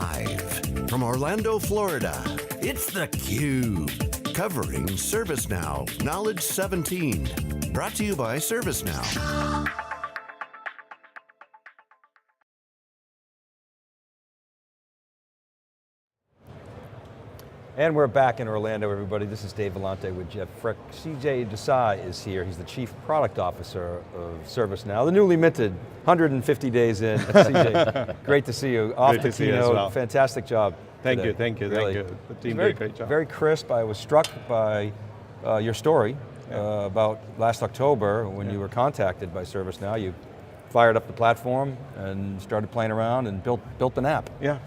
Live from Orlando, Florida, it's theCUBE. Covering ServiceNow Knowledge17. Brought to you by ServiceNow. And we're back in Orlando, everybody. This is Dave Vellante with Jeff Frick. CJ Desai is here. He's the Chief Product Officer of ServiceNow, the newly minted, 150 days in. CJ, great to see you. Off the keynote, well. Fantastic job. Thank today. you, thank you, really. thank you. The team did a great job. Very crisp. I was struck by your story about last October when you were contacted by ServiceNow. You fired up the platform and started playing around and built an app. Yeah.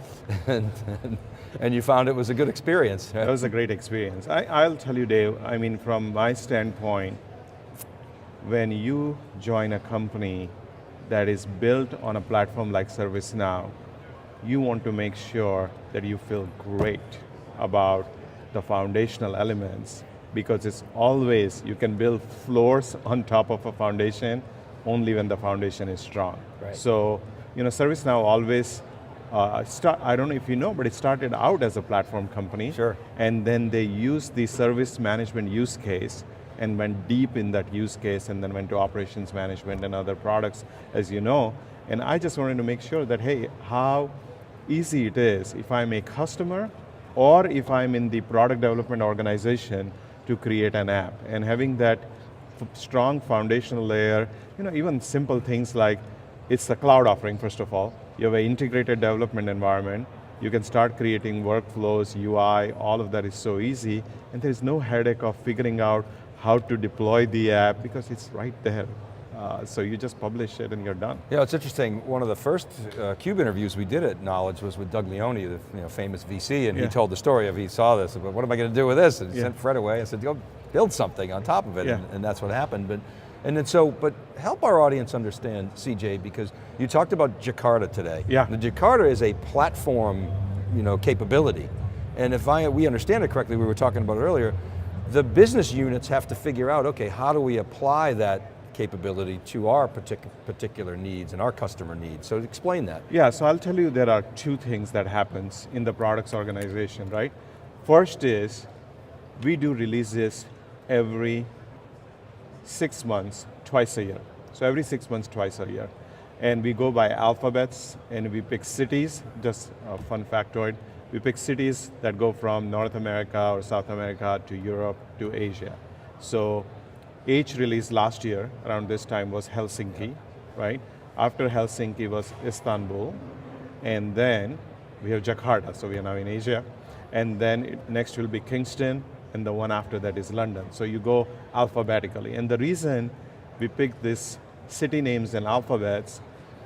And you found it was a good experience. Right? It was a great experience. I'll tell you, Dave, I mean, from my standpoint, when you join a company that is built on a platform like ServiceNow, you want to make sure that you feel great about the foundational elements, because it's always, you can build floors on top of a foundation only when the foundation is strong. Right. So, ServiceNow always, I don't know if you know, but it started out as a platform company. Sure. And then they used the service management use case and went deep in that use case, and then went to operations management and other products, as you know. And I just wanted to make sure that, hey, how easy it is if I'm a customer or if I'm in the product development organization to create an app. And having that strong foundational layer, even simple things like, it's the cloud offering, first of all. You have an integrated development environment. You can start creating workflows, UI, all of that is so easy, and there's no headache of figuring out how to deploy the app because it's right there. So you just publish it and you're done. Yeah, it's interesting. One of the first CUBE interviews we did at Knowledge was with Doug Leone, the famous VC, and he told the story of, he saw this, but what am I going to do with this? And he sent Fred away and said, go build something on top of it, and that's what happened. But help our audience understand, CJ, because you talked about Jakarta today. Yeah. The Jakarta is a platform, capability. And if we understand it correctly, we were talking about it earlier, the business units have to figure out, okay, how do we apply that capability to our particular needs and our customer needs? So explain that. Yeah, so I'll tell you there are two things that happens in the products organization, right? First is, we do releases every 6 months, twice a year. So every 6 months, twice a year. And we go by alphabets and we pick cities, just a fun factoid. We pick cities that go from North America or South America to Europe to Asia. So H release last year, around this time, was Helsinki, right? After Helsinki was Istanbul, and then we have Jakarta, so we are now in Asia. And then next will be Kingston, and the one after that is London. So you go alphabetically. And the reason we pick these city names and alphabets,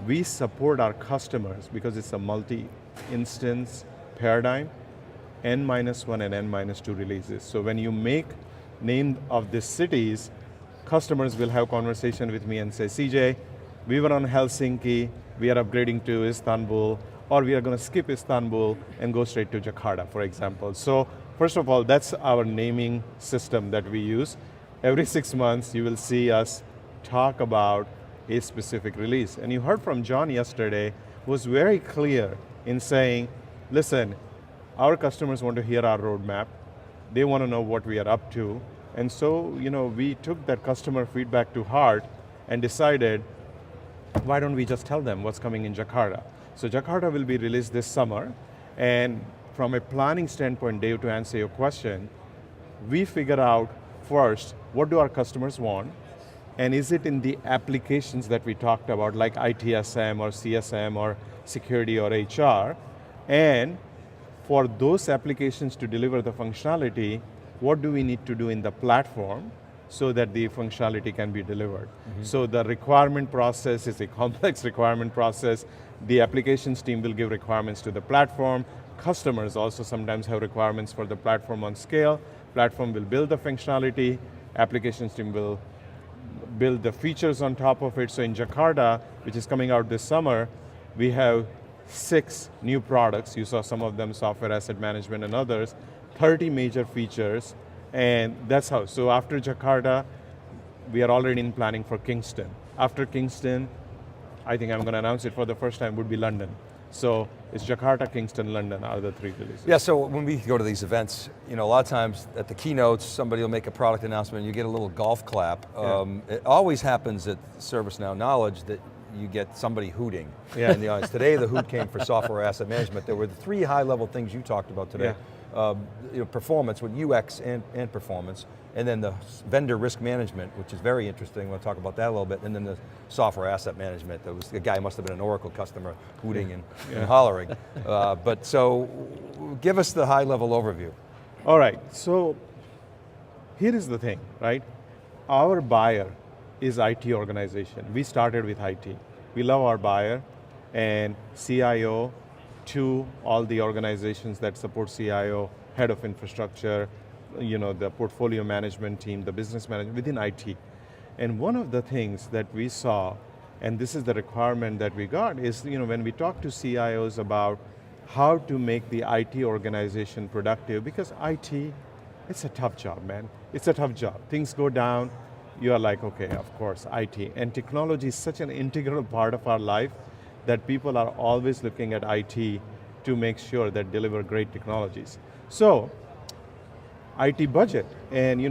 we support our customers because it's a multi-instance paradigm, N-1 and N-2 releases. So when you make name of these cities, customers will have conversation with me and say, CJ, we were on Helsinki, we are upgrading to Istanbul, or we are going to skip Istanbul and go straight to Jakarta, for example. So first of all, that's our naming system that we use. Every 6 months, you will see us talk about a specific release. And you heard from John yesterday, who was very clear in saying, listen, our customers want to hear our roadmap. They want to know what we are up to. And so, we took that customer feedback to heart and decided, why don't we just tell them what's coming in Jakarta? So Jakarta will be released this summer, and from a planning standpoint, Dave, to answer your question, we figure out first, what do our customers want? And is it in the applications that we talked about, like ITSM or CSM or security or HR? And for those applications to deliver the functionality, what do we need to do in the platform so that the functionality can be delivered? So the requirement process is a complex requirement process. The applications team will give requirements to the platform. Customers also sometimes have requirements for the platform on scale. Platform will build the functionality. Applications team will build the features on top of it. So in Jakarta, which is coming out this summer, we have 6 new products. You saw some of them, software asset management and others, 30 major features, and that's how. So after Jakarta, we are already in planning for Kingston. After Kingston, I think I'm going to announce it for the first time, would be London. So it's Jakarta, Kingston, London are the 3 releases. Yeah, so when we go to these events, a lot of times at the keynotes, somebody will make a product announcement and you get a little golf clap. It always happens at ServiceNow Knowledge that you get somebody hooting in the audience. Today the hoot came for software asset management. There were the 3 high level things you talked about today. Performance with UX and performance, and then the vendor risk management, which is very interesting. We'll talk about that a little bit, and then the software asset management. There was the guy must have been an Oracle customer hooting and hollering. But so, give us the high level overview. All right, so here is the thing, right? Our buyer is IT organization. We started with IT. We love our buyer, and CIO, to all the organizations that support CIO, head of infrastructure, the portfolio management team, the business management within IT. And one of the things that we saw, and this is the requirement that we got, is when we talk to CIOs about how to make the IT organization productive, because IT, it's a tough job, man. It's a tough job. Things go down, you are like, okay, of course, IT. And technology is such an integral part of our life that people are always looking at IT to make sure that deliver great technologies. So, IT budget, and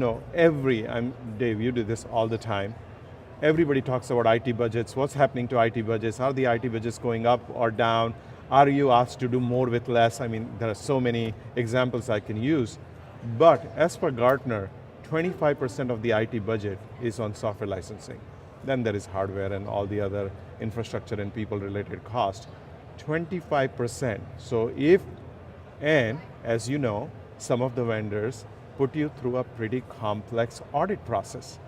Dave, you do this all the time. Everybody talks about IT budgets. What's happening to IT budgets? Are the IT budgets going up or down? Are you asked to do more with less? I mean, there are so many examples I can use. But as per Gartner, 25% of the IT budget is on software licensing. Then there is hardware and all the other infrastructure and people related cost. 25%. So and as you know, some of the vendors put you through a pretty complex audit process.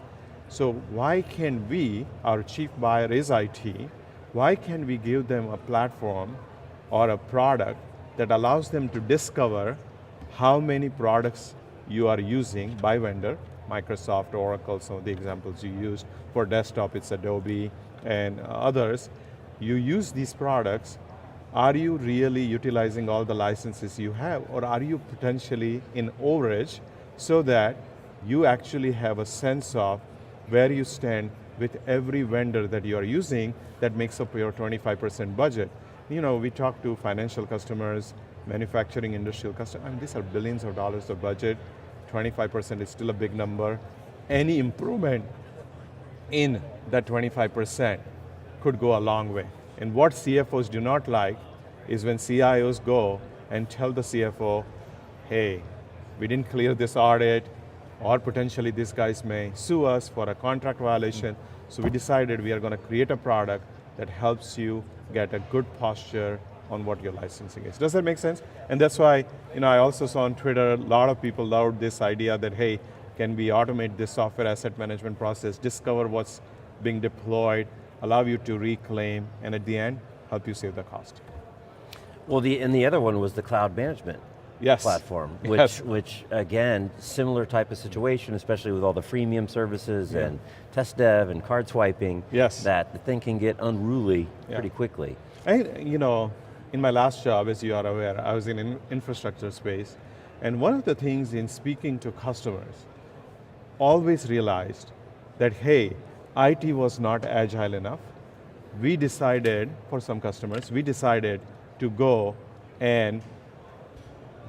So why can we, our chief buyer is IT, why can we give them a platform or a product that allows them to discover how many products you are using by vendor, Microsoft, Oracle, some of the examples you used. For desktop, it's Adobe and others. You use these products, are you really utilizing all the licenses you have, or are you potentially in overage so that you actually have a sense of where you stand with every vendor that you are using that makes up your 25% budget. We talk to financial customers, manufacturing, industrial customers, these are billions of dollars of budget. 25% is still a big number. Any improvement in that 25% could go a long way. And what CFOs do not like is when CIOs go and tell the CFO, hey, we didn't clear this audit, or potentially these guys may sue us for a contract violation. So we decided we are going to create a product that helps you get a good posture on what your licensing is. Does that make sense? And that's why, I also saw on Twitter, a lot of people loved this idea that, hey, can we automate this software asset management process, discover what's being deployed, allow you to reclaim, and at the end, help you save the cost. Well, the other one was the cloud management platform, which again, similar type of situation, especially with all the freemium services and test dev and card swiping, that the thing can get unruly pretty quickly. In my last job, as you are aware, I was in infrastructure space, and one of the things in speaking to customers, always realized that, hey, IT was not agile enough. We decided, for some customers, to go and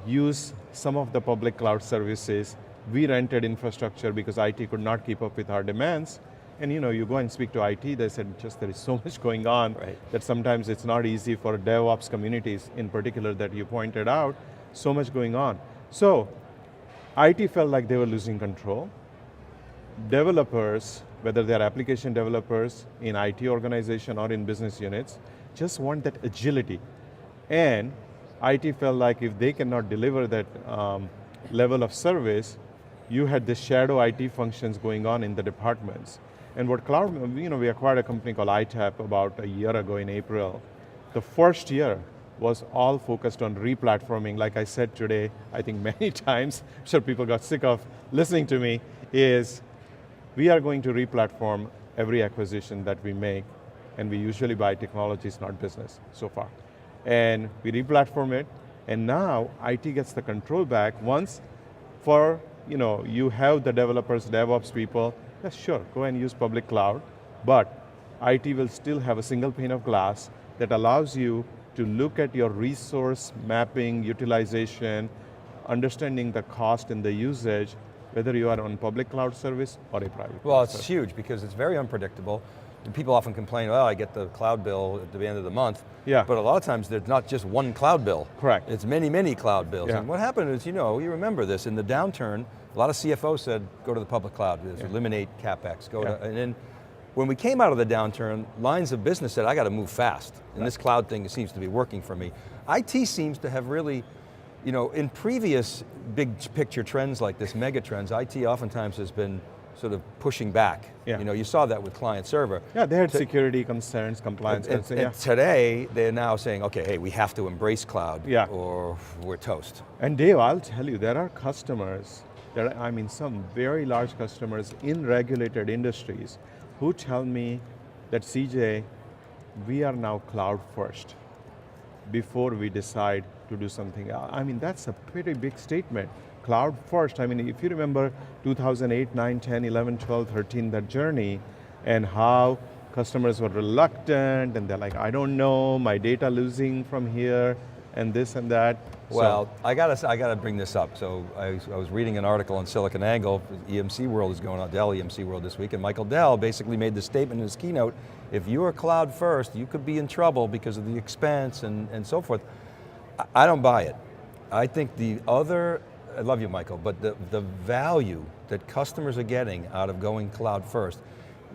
use some of the public cloud services. We rented infrastructure because IT could not keep up with our demands. And you go and speak to IT, they said there is so much going on that sometimes it's not easy for DevOps communities in particular that you pointed out, so much going on. So IT felt like they were losing control. Developers, whether they're application developers in IT organization or in business units, just want that agility. And IT felt like if they cannot deliver that level of service, you had the shadow IT functions going on in the departments. And what cloud, we acquired a company called ITAP about a year ago in April. The first year was all focused on re-platforming. Like I said today, I think many times, I'm sure people got sick of listening to me, is we are going to re-platform every acquisition that we make, and we usually buy technologies, not business, so far. And we re-platform it, and now IT gets the control back once for, you have the developers, DevOps people, yes, sure, go and use public cloud, but IT will still have a single pane of glass that allows you to look at your resource mapping, utilization, understanding the cost and the usage, whether you are on public cloud service or a private Well, cloud it's service. huge because it's very unpredictable. And people often complain, well, I get the cloud bill at the end of the month. Yeah. But a lot of times there's not just one cloud bill. Correct. It's many, many cloud bills. Yeah. And what happened is, you remember this, in the downturn, a lot of CFOs said, go to the public cloud, eliminate CapEx, and then when we came out of the downturn, lines of business said, I got to move fast. And this cloud thing seems to be working for me. IT seems to have really, in previous big picture trends like this, mega trends, IT oftentimes has been sort of pushing back. Yeah. You saw that with client server. Yeah, they had security concerns, compliance concerns. And today, they're now saying, okay, hey, we have to embrace cloud or we're toast. And Dave, I'll tell you, there are customers, some very large customers in regulated industries who tell me that, CJ, we are now cloud first before we decide to do something else. That's a pretty big statement. Cloud first, if you remember 2008, 9, 10, 11, 12, 13, that journey, and how customers were reluctant, and they're like, I don't know, my data losing from here, and this and that. Well, I got to bring this up. So I was reading an article on SiliconANGLE, EMC World is going on, Dell EMC World this week, and Michael Dell basically made the statement in his keynote, if you are cloud first, you could be in trouble because of the expense and so forth. I don't buy it. I think I love you, Michael, but the value that customers are getting out of going cloud first,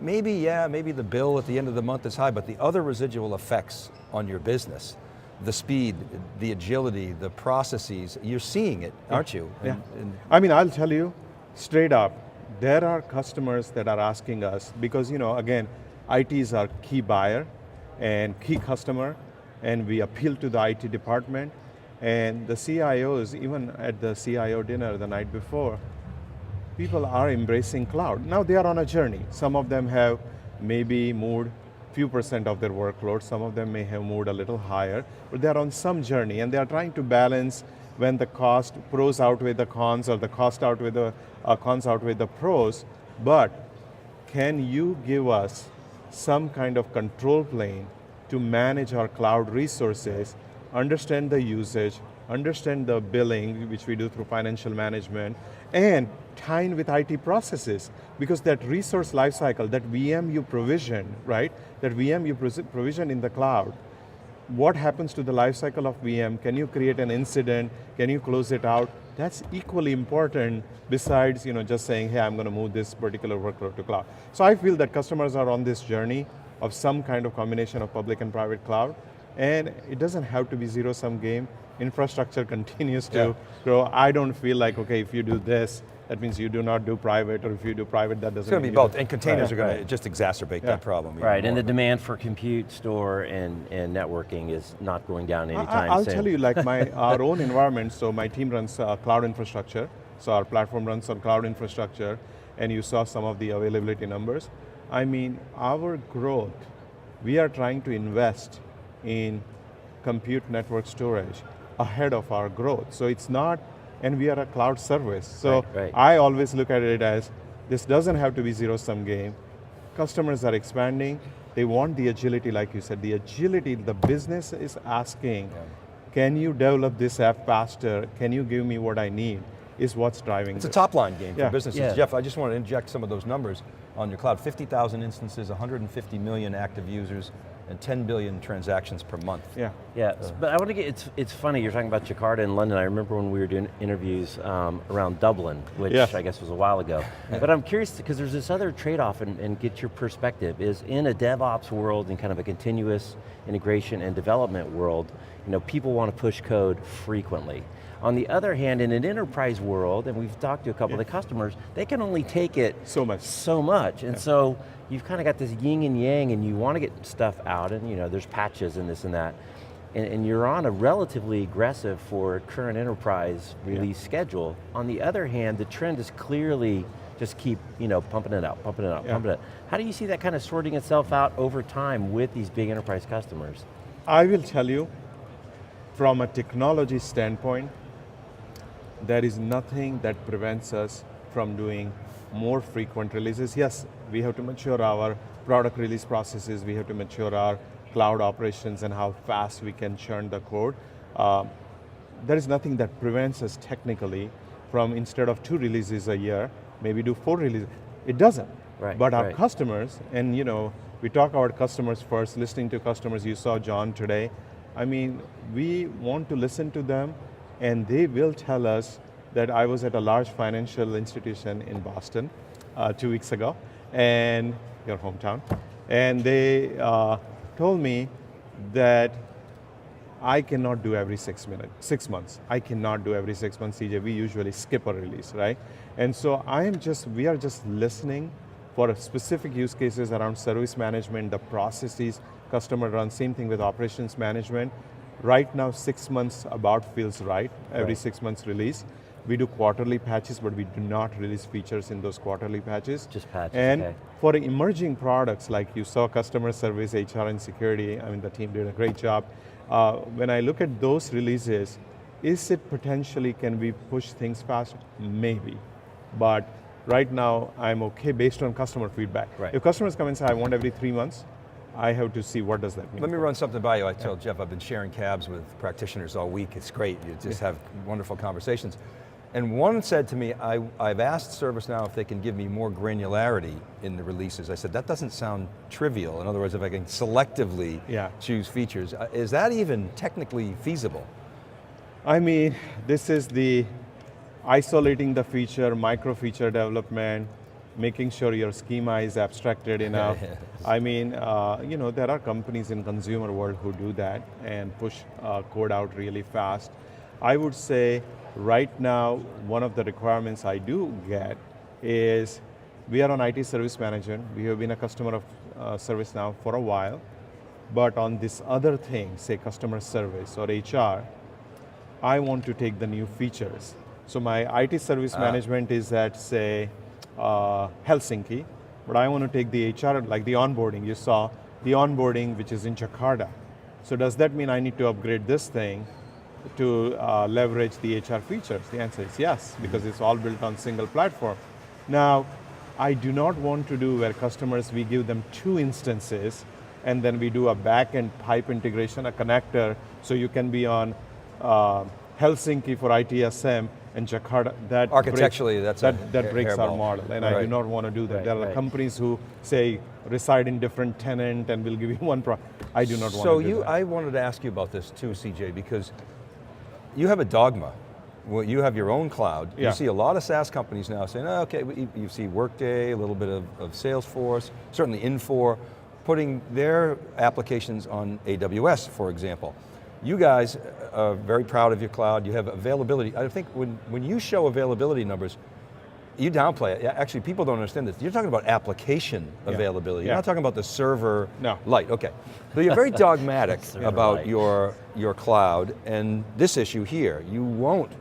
maybe the bill at the end of the month is high, but the other residual effects on your business, the speed, the agility, the processes, you're seeing it, aren't you? Yeah. I'll tell you, straight up, there are customers that are asking us, because again, IT is our key buyer and key customer, and we appeal to the IT department, and the CIOs, even at the CIO dinner the night before, people are embracing cloud. Now they are on a journey. Some of them have maybe moved few percent of their workload, some of them may have moved a little higher, but they're on some journey and they're trying to balance when the pros outweigh the cons, or the cost outweigh the cons outweigh the pros, but can you give us some kind of control plane to manage our cloud resources, understand the usage, understand the billing, which we do through financial management, and tie in with IT processes, because that resource lifecycle, that VM you provision, right? That VM you provision in the cloud, what happens to the lifecycle of VM? Can you create an incident? Can you close it out? That's equally important besides just saying, hey, I'm going to move this particular workload to cloud. So I feel that customers are on this journey of some kind of combination of public and private cloud, and it doesn't have to be zero-sum game. Infrastructure continues to grow. I don't feel like, okay, if you do this, that means you do not do private, or if you do private, that doesn't mean it's going to be both, and containers are going to just exacerbate that problem. Right, and the demand for compute, store, and networking is not going down anytime soon. I'll tell you, like our own environment, so my team runs cloud infrastructure, so our platform runs on cloud infrastructure, and you saw some of the availability numbers. Our growth, we are trying to invest in compute network storage ahead of our growth. So it's not, and we are a cloud service. So I always look at it as, this doesn't have to be zero-sum game. Customers are expanding. They want the agility, like you said, the agility, the business is asking, can you develop this app faster? Can you give me what I need? Is what's driving It's a top line game for businesses. Yeah. Jeff, I just want to inject some of those numbers on your cloud. 50,000 instances, 150 million active users, and 10 billion transactions per month. Yeah, but I want to get, it's funny, you're talking about Jakarta and London. I remember when we were doing interviews around Dublin, which I guess was a while ago. But I'm curious, because there's this other trade-off, and get your perspective, is in a DevOps world and kind of a continuous integration and development world, people want to push code frequently. On the other hand, in an enterprise world, and we've talked to a couple of the customers, they can only take it so much. And so you've kind of got this yin and yang, and you want to get stuff out, and there's patches and this and that. And you're on a relatively aggressive for current enterprise release schedule. On the other hand, the trend is clearly just keep pumping it out, pumping it out, pumping it out. How do you see that kind of sorting itself out over time with these big enterprise customers? I will tell you, from a technology standpoint, there is nothing that prevents us from doing more frequent releases. Yes, we have to mature our product release processes, we have to mature our cloud operations and how fast we can churn the code. There is nothing that prevents us technically from, instead of 2 releases a year, maybe do 4 releases. It doesn't. Right, but our right. customers, and we talk about customers first, listening to customers, you saw John today. I mean, we want to listen to them, and they will tell us that I was at a large financial institution in Boston 2 weeks ago, and your hometown, and they told me that I cannot do every 6 months. I cannot do every 6 months, CJ. We usually skip a release, right? And so we are just listening for specific use cases around service management, the processes customer runs, same thing with operations management. Right now, 6 months about feels right, every 6 months release. We do quarterly patches, but we do not release features in those quarterly patches. Just patches, and okay. For emerging products, like you saw customer service, HR, and security, I mean, the team did a great job. When I look at those releases, is it potentially, can we push things faster? Maybe, but right now, I'm okay based on customer feedback. Right. If customers come and say, I want every 3 months, I have to see what does that mean. Let me run something by you. I told Jeff I've been sharing cabs with practitioners all week. It's great, you just have wonderful conversations. And one said to me, I've asked ServiceNow if they can give me more granularity in the releases. I said, that doesn't sound trivial. In other words, if I can selectively choose features. Is that even technically feasible? I mean, this is the isolating the feature, micro feature development, making sure your schema is abstracted enough. I mean, there are companies in consumer world who do that and push code out really fast. I would say right now, one of the requirements I do get is, we are on IT Service Management. We have been a customer of ServiceNow for a while, but on this other thing, say customer service or HR, I want to take the new features. So my IT Service Management is at, say, Helsinki, but I want to take the HR, like the onboarding. You saw the onboarding, which is in Jakarta. So does that mean I need to upgrade this thing to leverage the HR features? The answer is yes, because it's all built on single platform. Now, I do not want to do where customers, we give them 2 instances, and then we do a back-end pipe integration, a connector, so you can be on Helsinki for ITSM, and Jakarta, that architecturally, breaks, that breaks our model, and I do not want to do that. There are companies who say reside in different tenant and will give you one product. I do not want to do that. I wanted to ask you about this too, CJ, because you have a dogma. Well, you have your own cloud. You see a lot of SaaS companies now saying, oh, okay, you see Workday, a little bit of Salesforce, certainly Infor, putting their applications on AWS, for example. You guys are very proud of your cloud, you have availability. I think when you show availability numbers, you downplay it. Actually, people don't understand this. You're talking about application availability. You're not talking about the server light, okay. So you're very dogmatic about your cloud, and this issue here, you won't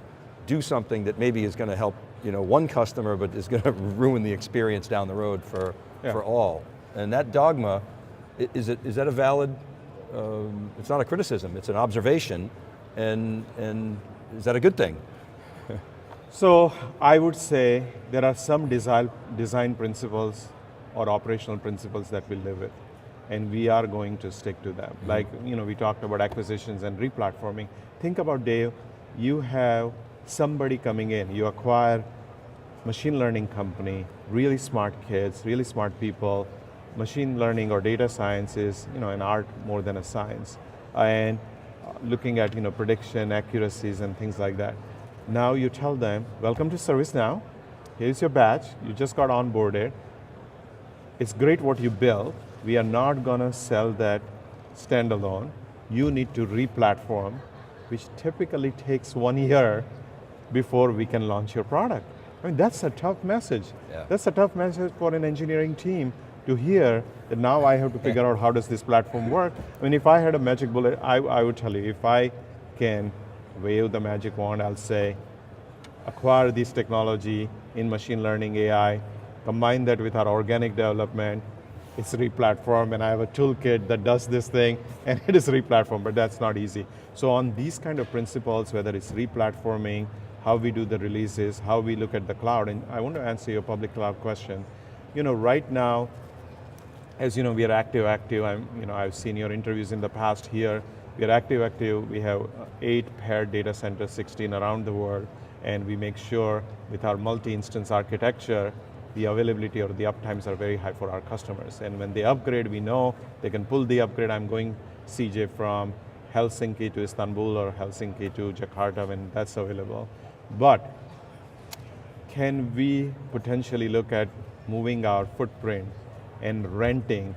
do something that maybe is going to help one customer, but is going to ruin the experience down the road for all. And that dogma, is that a valid, it's not a criticism, it's an observation, and is that a good thing? So I would say there are some design principles or operational principles that we live with, and we are going to stick to them. Like, we talked about acquisitions and replatforming. Think about, Dave, you have somebody coming in, you acquire machine learning company, really smart kids, really smart people. Machine learning or data science is an art more than a science, and looking at prediction accuracies and things like that. Now you tell them, welcome to ServiceNow, here's your badge, you just got onboarded. It's great what you built, we are not going to sell that standalone. You need to re-platform, which typically takes 1 year before we can launch your product. I mean, that's a tough message. That's a tough message for an engineering team to hear, that now I have to figure out how does this platform work. I mean, if I had a magic bullet, I would tell you, if I can wave the magic wand, I'll say, acquire this technology in machine learning, AI, combine that with our organic development, it's re-platform, and I have a toolkit that does this thing, and it is re-platform, but that's not easy. So on these kind of principles, whether it's re-platforming, how we do the releases, how we look at the cloud, and I want to answer your public cloud question. Right now, as you know, we are active. I've seen your interviews in the past here. We are active. We have 8 paired data centers, 16 around the world, and we make sure with our multi-instance architecture, the availability or the uptimes are very high for our customers. And when they upgrade, we know they can pull the upgrade. I'm going, CJ, from Helsinki to Istanbul or Helsinki to Jakarta when that's available. But can we potentially look at moving our footprint and renting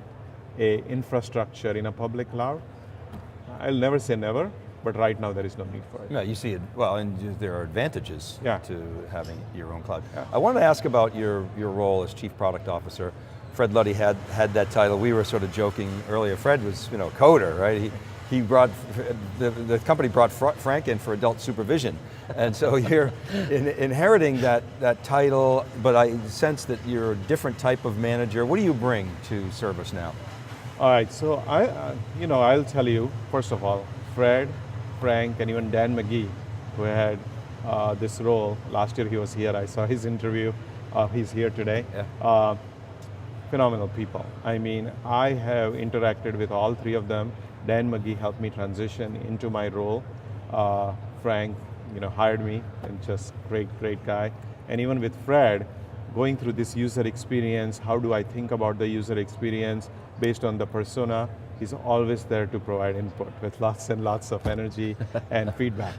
a infrastructure in a public cloud? I'll never say never, but right now there is no need for it. Yeah, you see it, well, and there are advantages Yeah. to having your own cloud. Yeah. I wanted to ask about your role as Chief Product Officer. Fred Luddy had that title. We were sort of joking earlier. Fred was, coder, right? He brought, the company brought Frank in for adult supervision. And so you're inheriting that title, but I sense that you're a different type of manager. What do you bring to ServiceNow? All right, so I'll tell you, first of all, Fred, Frank, and even Dan McGee, who had this role. Last year he was here, I saw his interview. He's here today. Yeah. Phenomenal people. I mean, I have interacted with all 3 of them. Dan McGee helped me transition into my role. Frank, hired me, and just great guy. And even with Fred, going through this user experience, how do I think about the user experience based on the persona? He's always there to provide input with lots and lots of energy and feedback.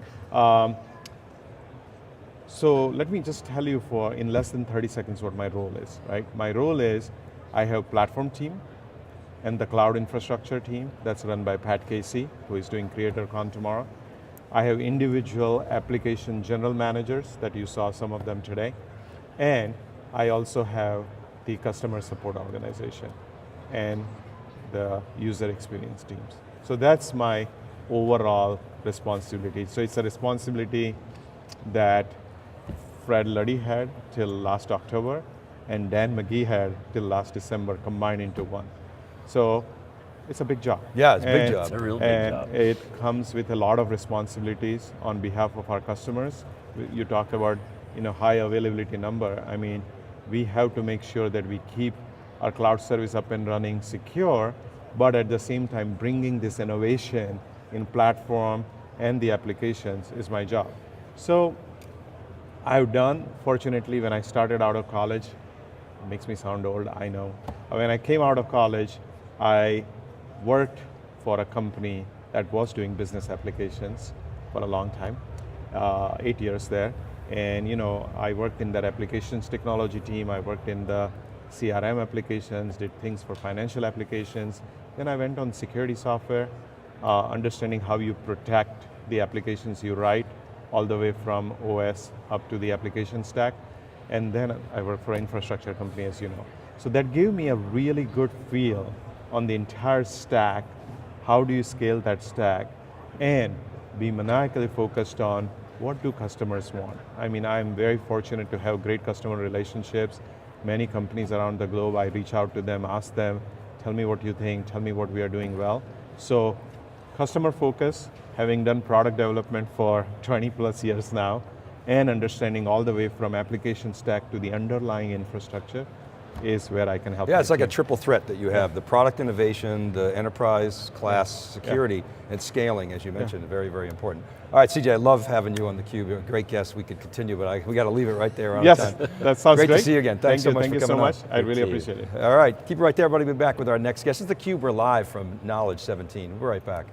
So let me just tell you in less than 30 seconds what my role is, right? My role is, I have platform team and the cloud infrastructure team that's run by Pat Casey, who is doing CreatorCon tomorrow. I have individual application general managers that you saw some of them today. And I also have the customer support organization and the user experience teams. So that's my overall responsibility. So it's a responsibility that Fred Luddy had till last October, and Dan McGee had till last December, combined into one. So it's a big job. Yeah, it's a big job. It's a real big job. And it comes with a lot of responsibilities on behalf of our customers. You talked about high availability number. I mean, we have to make sure that we keep our cloud service up and running secure, but at the same time bringing this innovation in platform and the applications is my job. So I've done, fortunately, when I started out of college, it makes me sound old, I know. When I came out of college, I worked for a company that was doing business applications for a long time, 8 years there. And I worked in that applications technology team, I worked in the CRM applications, did things for financial applications. Then I went on security software, understanding how you protect the applications you write, all the way from OS up to the application stack. And then I worked for an infrastructure company, as you know. So that gave me a really good feel on the entire stack. How do you scale that stack? And be maniacally focused on what do customers want? I mean, I'm very fortunate to have great customer relationships. Many companies around the globe, I reach out to them, ask them, tell me what you think, tell me what we are doing well. So customer focus, having done product development for 20 plus years now, and understanding all the way from application stack to the underlying infrastructure is where I can help. Yeah, it's like a triple threat that you have, the product innovation, the enterprise class security, and scaling, as you mentioned, very, very important. All right, CJ, I love having you on theCUBE. You're a great guest. We could continue, but we got to leave it right there on time. That sounds great. Great to see you again. Thanks so much for coming on. Thank you so much. I really appreciate it. All right, keep it right there, everybody. We'll be back with our next guest. This is theCUBE. We're live from Knowledge17. We'll be right back.